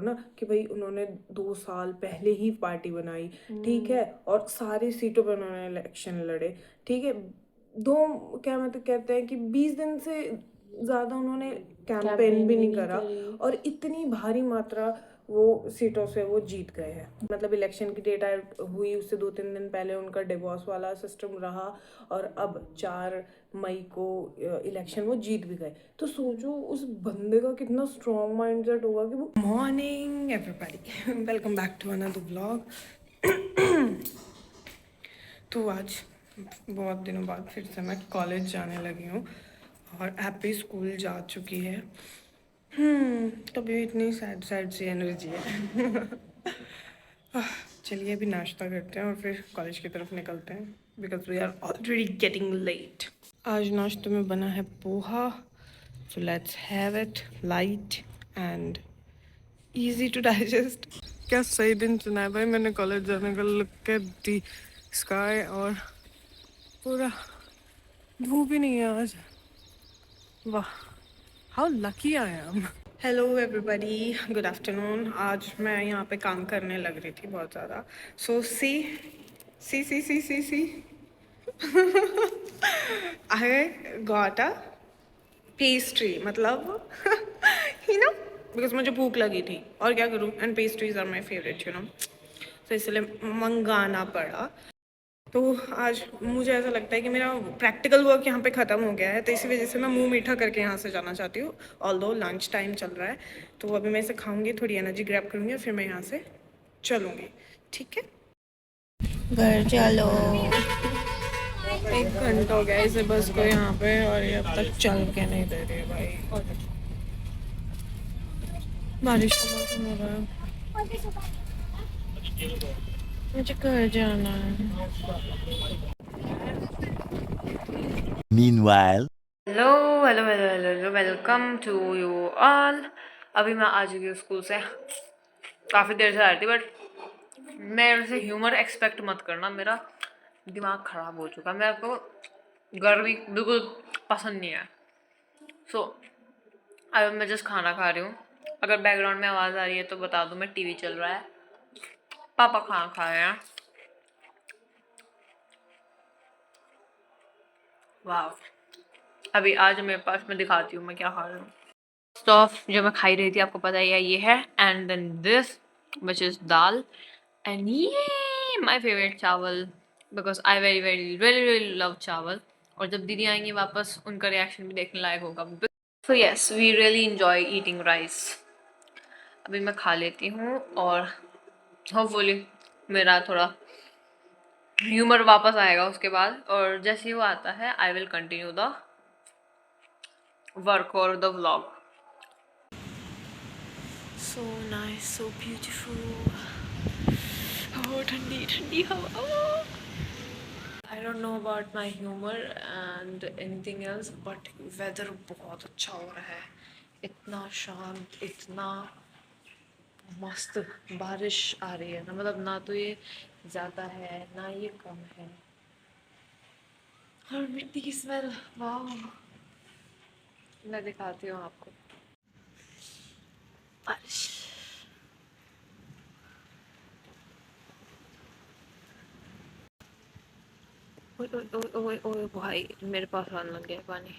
ना कि भाई उन्होंने 2 साल पहले ही पार्टी बनाई, ठीक है, और सारी सीटों पर उन्होंने इलेक्शन लड़े, ठीक है, दो क्या मतलब कहते हैं कि 20 दिन से ज़्यादा उन्होंने कैंपेन भी नहीं करा और इतनी भारी मात्रा वो सीटों से वो जीत गए हैं। मतलब इलेक्शन की डेट हुई उससे 2-3 दिन पहले उनका डिवोर्स वाला सिस्टम रहा और अब 4 मई को इलेक्शन वो जीत भी गए। तो सोचो उस बंदे का कितना स्ट्रॉन्ग माइंडसेट होगा कि वो। Morning everybody, welcome back to another vlog. तो आज बहुत दिनों बाद फिर से मैं कॉलेज जाने लगी हूँ और हैप्पी स्कूल जा चुकी है। तभी इतनी सैड सैड सी एनर्जी है। चलिए अभी नाश्ता करते हैं और फिर कॉलेज की तरफ निकलते हैं because we are already getting late. आज नाश्ते में बना है poha, so let's have it, light and easy to digest. क्या सही दिन चुना है भाई मैंने कॉलेज जाने का। लुक एट दी स्काई और पूरा धूप ही नहीं है आज। वाह, how lucky I am. Hello everybody, good afternoon. आज मैं यहाँ पे काम करने लग रही थी बहुत ज़्यादा। So see see see see see see I got a pastry, मतलब यू नो बिकॉज मुझे भूख लगी थी और क्या करूँ, and pastries are my favourite, you know, तो इसलिए मंगाना पड़ा। तो आज मुझे ऐसा लगता है कि मेरा प्रैक्टिकल वर्क यहाँ पे ख़त्म हो गया है, तो इसी वजह से मैं मुंह मीठा करके यहाँ से जाना चाहती हूँ। ऑल्दो लंच टाइम चल रहा है, तो अभी मैं इसे खाऊंगी, थोड़ी एनर्जी ग्रैब करूँगी और फिर मैं यहाँ से चलूँगी, ठीक है। घर चलो। 1 घंटा हो गया इसे बस को यहाँ पे और ये अब तक चल के नहीं दे रही है भाई। बारिश का मौसम हो रहा है, मुझे घर जाना है। Meanwhile, hello hello hello hello hello, welcome to you all. अभी मैं आ चुकी हूँ स्कूल से, काफ़ी देर से आ रही थी, बट मेरे से ह्यूमर एक्सपेक्ट मत करना, मेरा दिमाग ख़राब हो चुका है। मेरे को गर्मी बिल्कुल पसंद नहीं है। सो अभी मैं जस्ट खाना खा रही हूँ। अगर बैकग्राउंड में आवाज़ आ रही है तो बता दो, मैं टीवी चल रहा है, पापा खाना खा रहे हैं। वाह, अभी आज मेरे पास, मैं दिखाती हूँ मैं क्या खा रही हूँ। स्टफ जो मैं खाई रही थी आपको पता ही है ये है, and then this which is dal, and ये my favourite chawal, because I very very really really love chawal. और जब दीदी आएंगी वापस उनका रिएक्शन भी देखने लायक होगा। So yes, we really enjoy eating rice. अभी मैं खा लेती हूँ और होपफुली मेरा थोड़ा ह्यूमर वापस आएगा उसके बाद, और जैसे ही वो आता है I will continue the work और the vlog. So nice, so beautiful. Oh, ठंडी ठंडी हवा। I don't know about my humor and anything else, but weather बहुत अच्छा हो रहा है, इतना शांत, इतना मस्त। बारिश आ रही है ना, मतलब ना तो ये ज़्यादा है ना ये कम है, और मिट्टी की स्मेल, वाह। मैं दिखाती हूँ आपको बारिश। ओए ओए ओए ओए ओए भाई, मेरे पास आने लग गया पानी।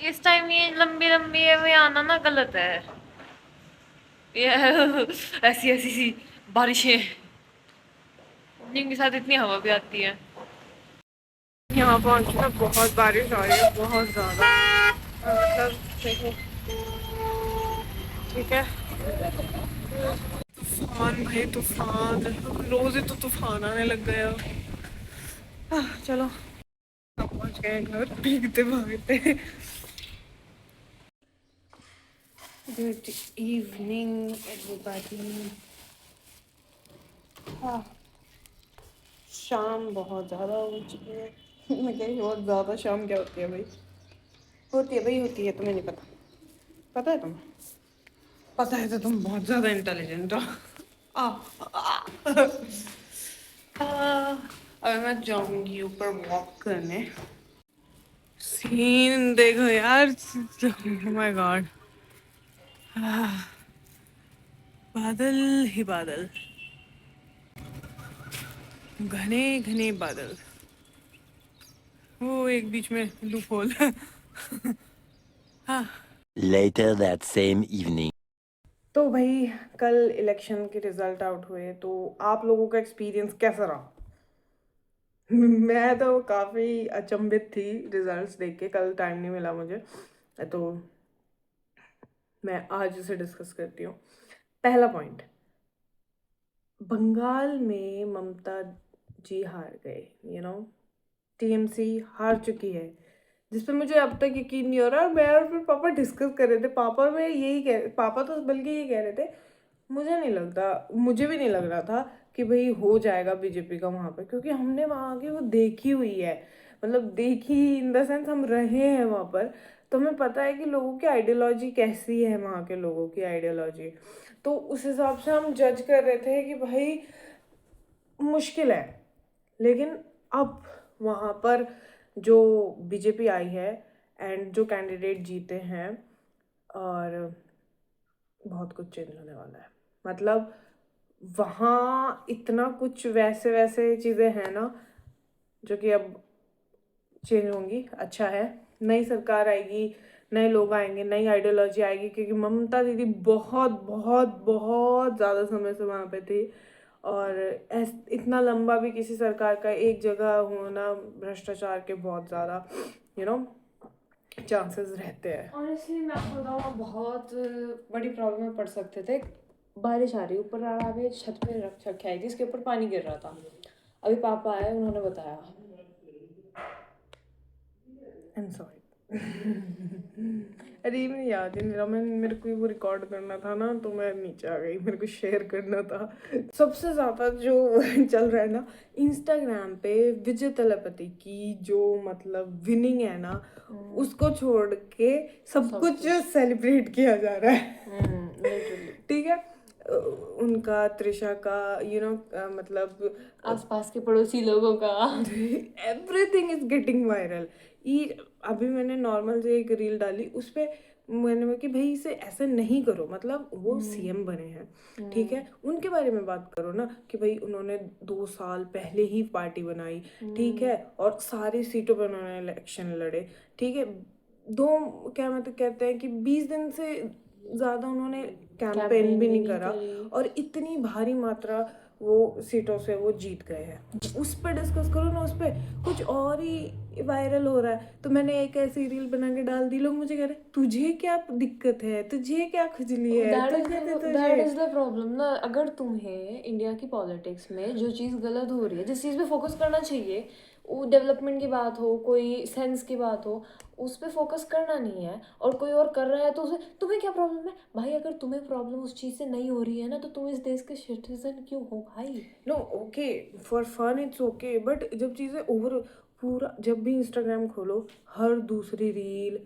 इस टाइम ये लंबी लंबी है, वो आना ना गलत है। ये ऐसी ऐसी सी बारिशें जिनके साथ इतनी हवा भी आती है। यहाँ पहुँचना बहुत बारिश आ रही है, बहुत ज़्यादा, मतलब देखो, ठीक है। तूफान भाई तूफान, रोज ही तो तूफान आने लग गया। चलो हम पहुँच गए घर भीगते भागते। Good evening everybody. शाम बहुत ज़्यादा हो चुकी है। मैं कह रही बहुत ज़्यादा शाम क्या होती है भाई, होती है भाई, होती है, तुम्हें नहीं पता, पता है तुम्हें, पता है तो तुम बहुत ज़्यादा इंटेलिजेंट हो। कल मैं जाऊंगी ऊपर वॉक करने। सीन देखो यार, ओह माय गॉड, बादल ही बादल, घने घने बादल। वो एक बीच में लूप होल। हाँ। Later that same evening. तो भाई कल इलेक्शन के रिजल्ट आउट हुए, तो आप लोगों का एक्सपीरियंस कैसा रहा? मैं तो काफ़ी अचंभित थी रिजल्ट्स देख के, कल टाइम नहीं मिला मुझे, तो मैं आज इसे डिस्कस करती हूँ। पहला पॉइंट, बंगाल में ममता जी हार गए, टीएमसी हार चुकी है, जिस पे मुझे अब तक यकीन नहीं हो रहा। मैं और फिर पापा डिस्कस कर रहे थे, पापा तो बल्कि ये कह रहे थे, मुझे भी नहीं लग रहा था कि भाई हो जाएगा बीजेपी का वहाँ पे, क्योंकि हमने वहाँ की वो देखी हुई है, मतलब देखी इन द सेंस हम रहे हैं वहाँ पर, तो हमें पता है कि लोगों की आइडियोलॉजी कैसी है, वहाँ के लोगों की आइडियोलॉजी। तो उस हिसाब से हम जज कर रहे थे कि भाई मुश्किल है। लेकिन अब वहाँ पर जो बीजेपी आई है एंड जो कैंडिडेट जीते हैं, और बहुत कुछ चेंज होने वाला है। मतलब वहाँ इतना कुछ वैसे वैसे चीज़ें हैं ना, जो कि अब चेंज होंगी। अच्छा है, नई सरकार आएगी, नए लोग आएंगे, नई आइडियोलॉजी आएगी, क्योंकि ममता दीदी बहुत बहुत बहुत ज़्यादा समय से वहाँ पे थी, और इतना लंबा भी किसी सरकार का एक जगह होना, भ्रष्टाचार के बहुत ज़्यादा चांसेस रहते हैं। ऑनेस्टली मैं आपको बताऊँ, आप बहुत बड़ी प्रॉब्लम में पड़ सकते थे। बारिश आ रही, ऊपर आ रहा है, छत पे रख रखी आई थी, इसके ऊपर पानी गिर रहा था। अभी पापा आए, उन्होंने बताया। I am sorry. अरे मुझे याद ही नहीं रहा, मेरे को वो रिकॉर्ड करना था ना, तो मैं नीचे आ गई, मेरे को शेयर करना था। सबसे ज़्यादा जो चल रहा है ना इंस्टाग्राम पे, विजय तलपति की जो मतलब विनिंग है ना, उसको छोड़ के सब कुछ सेलिब्रेट किया जा रहा है। ठीक है, उनका, त्रिशा का, मतलब आसपास के पड़ोसी लोगों का एवरीथिंग इज गेटिंग वायरल। ये अभी मैंने नॉर्मल से एक रील डाली, उस पर मैंने बोला कि भाई इसे ऐसे नहीं करो, मतलब वो सीएम बने हैं, ठीक है, उनके बारे में बात करो ना, कि भाई उन्होंने 2 साल पहले ही पार्टी बनाई, ठीक है, और सारी सीटों पर उन्होंने इलेक्शन लड़े, ठीक है, क्या मतलब कहते हैं कि 20 दिन से ज़्यादा उन्होंने कैंपेन भी नहीं करा, और इतनी भारी मात्रा वो सीटों से वो जीत गए हैं। उस पर डिस्कस करो ना, उस पर कुछ और ही वायरल हो रहा है। तो मैंने एक ऐसी रील बना के डाल दी, लोग मुझे कह रहे तुझे क्या दिक्कत है, तुझे क्या खुजली है, दैट इज द प्रॉब्लम ना। अगर तुम्हें इंडिया की पॉलिटिक्स में जो चीज़ गलत हो रही है, जिस चीज़ पे फोकस करना चाहिए, वो डेवलपमेंट की बात हो, कोई सेंस की बात हो, उस पर फोकस करना नहीं है, और कोई और कर रहा है तो उसे तुम्हें क्या प्रॉब्लम है भाई? अगर तुम्हें प्रॉब्लम उस चीज़ से नहीं हो रही है ना, तो तुम इस देश के सिटीजन क्यों हो भाई? No okay, for fun it's okay, but जब चीज़ें ओवर, पूरा जब भी इंस्टाग्राम खोलो, हर दूसरी रील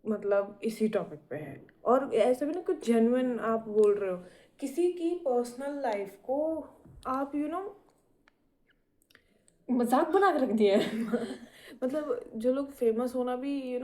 मतलब इसी टॉपिक पे है, और ऐसे भी ना कुछ जेन्युइन आप बोल रहे हो, किसी की पर्सनल लाइफ को आप मजाक बना के रख दिया है। मतलब जो लोग फेमस होना भी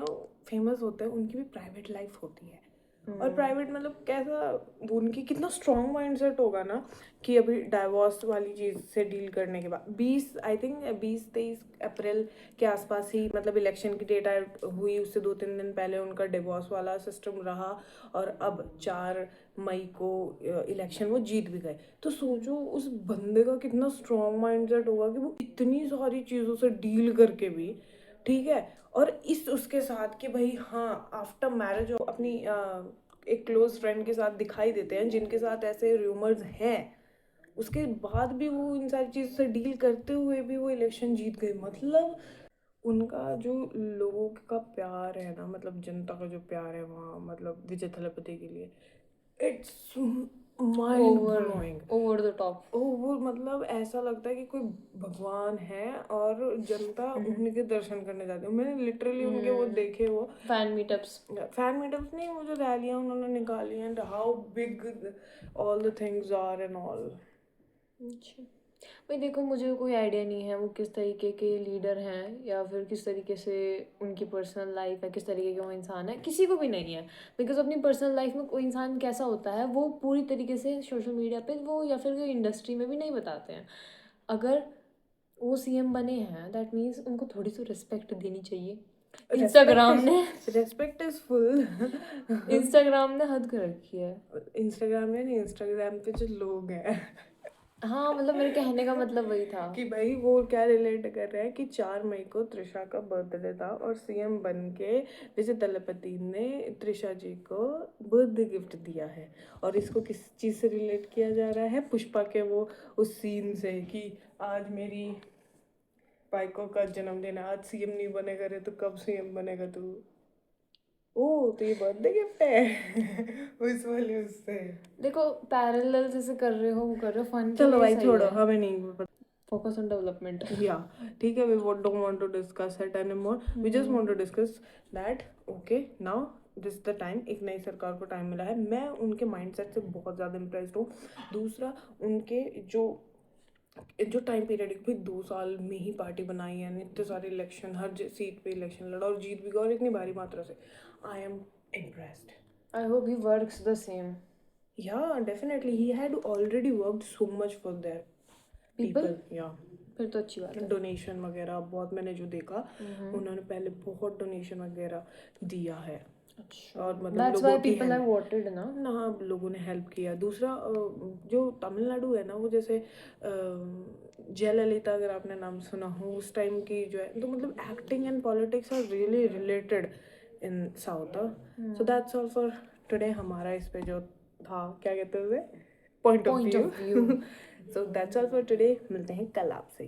फेमस होते हैं, उनकी भी प्राइवेट लाइफ होती है, और प्राइवेट मतलब कैसा, उनकी कितना स्ट्रॉन्ग माइंडसेट होगा ना, कि अभी डाइवोर्स वाली चीज़ से डील करने के बाद 20-23 अप्रैल के आसपास ही, मतलब इलेक्शन की डेट हुई, उससे 2-3 दिन पहले उनका डिवोर्स वाला सिस्टम रहा, और अब 4 मई को इलेक्शन वो जीत भी गए। तो सोचो उस बंदे का कितना स्ट्रॉन्ग माइंडसेट होगा कि वो इतनी सारी चीज़ों से डील करके भी, ठीक है, और इस उसके साथ कि भाई हाँ आफ्टर मैरिज अपनी एक क्लोज फ्रेंड के साथ दिखाई देते हैं, जिनके साथ ऐसे र्यूमर्स हैं, उसके बाद भी वो इन सारी चीज़ से डील करते हुए भी वो इलेक्शन जीत गए। मतलब उनका जो लोगों का प्यार है ना, मतलब जनता का जो प्यार है वहाँ, मतलब विजय थलपति के लिए, it's mind blowing, over the top. वो मतलब ऐसा लगता है कि कोई भगवान है और जनता उनके दर्शन करने जाती है। मैंने लिटरली उनके वो देखे, वो फैन मीटअप्स नहीं, वो जो रैलियाँ उन्होंने निकाली, and how big all the things are and all. अच्छा, भाई देखो, मुझे कोई आइडिया नहीं है वो किस तरीके के लीडर हैं या फिर किस तरीके से उनकी पर्सनल लाइफ है, किस तरीके के वो इंसान है, किसी को भी नहीं है। बिकॉज अपनी पर्सनल लाइफ में कोई इंसान कैसा होता है वो पूरी तरीके से सोशल मीडिया पे वो या फिर इंडस्ट्री में भी नहीं बताते हैं। अगर वो सीएम बने हैं दैट मीन्स उनको थोड़ी सी रिस्पेक्ट देनी चाहिए। इंस्टाग्राम ने रेस्पेक्ट इज फुल। इंस्टाग्राम ने हद कर रखी है। इंस्टाग्राम में नहीं, इंस्टाग्राम पे जो लोग हैं हाँ मतलब मेरे कहने का मतलब वही था। कि भाई वो क्या रिलेट कर रहे हैं कि 4 मई को त्रिशा का बर्थडे था और सीएम बन के विजय तलपति ने त्रिशा जी को बर्थडे गिफ्ट दिया है। और इसको किस चीज़ से रिलेट किया जा रहा है? पुष्पा के वो उस सीन से कि आज मेरी पाइको का जन्मदिन है, आज सीएम नहीं बनेगा रे तो कब सीएम बनेगा तू? ओ तो ये बर्थडे गिफ्ट है उस वाले उससे। देखो पैरेलल जैसे कर रहे हो वो कर रहे हो, फन के चलो लिए भाई सही छोड़ो, है। हमें नहीं फोकस ऑन डेवलपमेंट। या ठीक है, we don't want to discuss it anymore. We just want to discuss that okay now this is the time। एक नई सरकार को टाइम मिला है। मैं उनके माइंडसेट से बहुत ज़्यादा इम्प्रेस्ड हूँ। दूसरा उनके जो टाइम पीरियड है, भाई 2 साल में ही पार्टी बनाई है, इतने सारे इलेक्शन, हर सीट पे इलेक्शन लड़ा और जीत भी गया और इतनी भारी मात्रा से। I am impressed. I hope he works the same. Yeah definitely he had already worked so much for their people. या फिर तो अच्छी बात है। डोनेशन वगैरह बहुत मैंने जो देखा, उन्होंने पहले बहुत डोनेशन वगैरह दिया है। अच्छा, और मतलब दैट्स लोगों व्हाई की पीपल हैव वोटेड ना। ना लोगों ने हेल्प किया। दूसरा जो तमिलनाडु है ना, वो जैसे जयललिता, अगर आपने नाम सुना हो, उस टाइम की जो है, तो मतलब acting and politics are really related in south. So that's all for today. हमारा इस पे जो था, क्या कहते हैं उसे, point of Point view. of view। So that's all for today. मिलते हैं कल आपसे।